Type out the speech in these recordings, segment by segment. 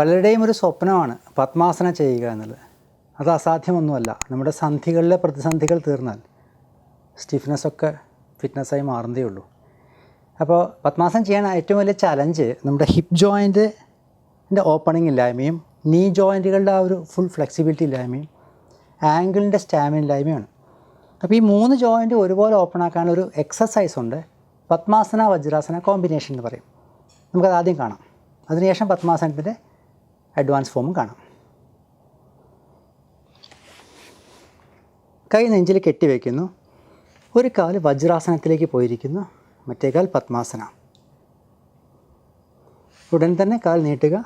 പലരുടെയും ഒരു സ്വപ്നമാണ് പത്മാസനം ചെയ്യുക എന്നുള്ളത്. അത് അസാധ്യമൊന്നുമല്ല. നമ്മുടെ സന്ധികളിലെ പ്രതിസന്ധികൾ തീർന്നാൽ സ്റ്റിഫ്നെസ്സൊക്കെ ഫിറ്റ്നസ്സായി മാറുന്നതേ ഉള്ളൂ. അപ്പോൾ പത്മാസനം ചെയ്യാൻ ഏറ്റവും വലിയ ചലഞ്ച് നമ്മുടെ ഹിപ്പ് ജോയിൻറ്റിൻ്റെ ഓപ്പണിംഗ് ഇല്ലായ്മയും നീ ജോയിൻറ്റുകളുടെ ആ ഒരു ഫുൾ ഫ്ലെക്സിബിലിറ്റി ഇല്ലായ്മയും ആംഗിളിൻ്റെ സ്റ്റാമിന ഇല്ലായ്മയാണ്. അപ്പോൾ ഈ 3 ജോയിൻറ്റ് ഒരുപോലെ ഓപ്പൺ ആക്കാനൊരു എക്സസൈസ് ഉണ്ട്. പത്മാസന വജ്രാസന കോമ്പിനേഷൻ എന്ന് പറയും. നമുക്കത് ആദ്യം കാണാം. അതിനുശേഷം പത്മാസനത്തിൻ്റെ അഡ്വാൻസ് ഫോമും കാണാം. കൈ നെഞ്ചിൽ കെട്ടിവെക്കുന്നു. ഒരു കാല് വജ്രാസനത്തിലേക്ക് പോയിരിക്കുന്നു, മറ്റേ കാൽ പത്മാസന. ഉടൻ തന്നെ കാൽ നീട്ടുക.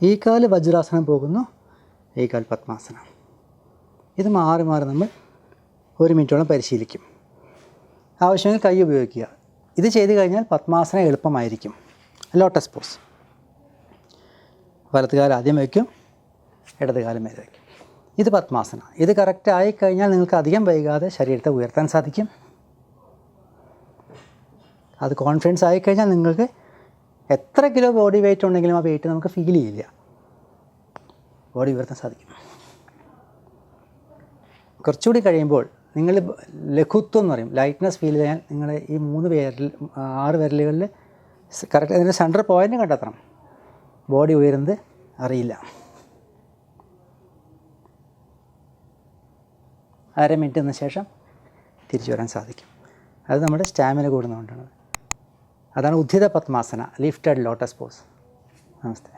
ഈ കാല് വജ്രാസനം പോകുന്നു, ഈ കാൽ പത്മാസനം. ഇത് മാറി മാറി നമ്മൾ 1 മിനിറ്റോളം പരിശീലിക്കും. ആവശ്യമെങ്കിൽ കൈ ഉപയോഗിക്കുക. ഇത് ചെയ്ത് കഴിഞ്ഞാൽ പത്മാസനം എളുപ്പമായിരിക്കും. Lotus pose. വലത്തുകാലം ആദ്യം വയ്ക്കും, ഇടതുകാലം മേലെ വയ്ക്കും. ഇത് പത്മാസന. ഇത് കറക്റ്റ് ആയിക്കഴിഞ്ഞാൽ നിങ്ങൾക്ക് അധികം വൈകാതെ ശരീരത്തെ ഉയർത്താൻ സാധിക്കും. അത് കോൺഫിഡൻസ് ആയിക്കഴിഞ്ഞാൽ നിങ്ങൾക്ക് എത്ര കിലോ ബോഡി വെയിറ്റ് ഉണ്ടെങ്കിലും ആ വെയിറ്റ് നമുക്ക് ഫീൽ ചെയ്യില്ല. ബോഡി ഉയർത്താൻ സാധിക്കും. കുറച്ചുകൂടി കഴിയുമ്പോൾ നിങ്ങൾ ലഘുത്വം എന്ന് പറയും, ലൈറ്റ്നസ് ഫീൽ ചെയ്യാൻ നിങ്ങൾ ഈ 6 വിരലുകളിൽ കറക്റ്റ് അതിൻ്റെ സെൻറ്റർ പോയിൻ്റ് കണ്ടെത്തണം. ബോഡി ഉയരുന്നത് അറിയില്ല. 1/2 മിനിറ്റിന് ശേഷം തിരിച്ചു വരാൻ സാധിക്കും. അത് നമ്മുടെ സ്റ്റാമിന കൂടുന്നതുകൊണ്ടാണ്. അതാണ് ഉദ്ധിത പത്മാസന, ലിഫ്റ്റഡ് ലോട്ടസ് പോസ്. നമസ്തേ.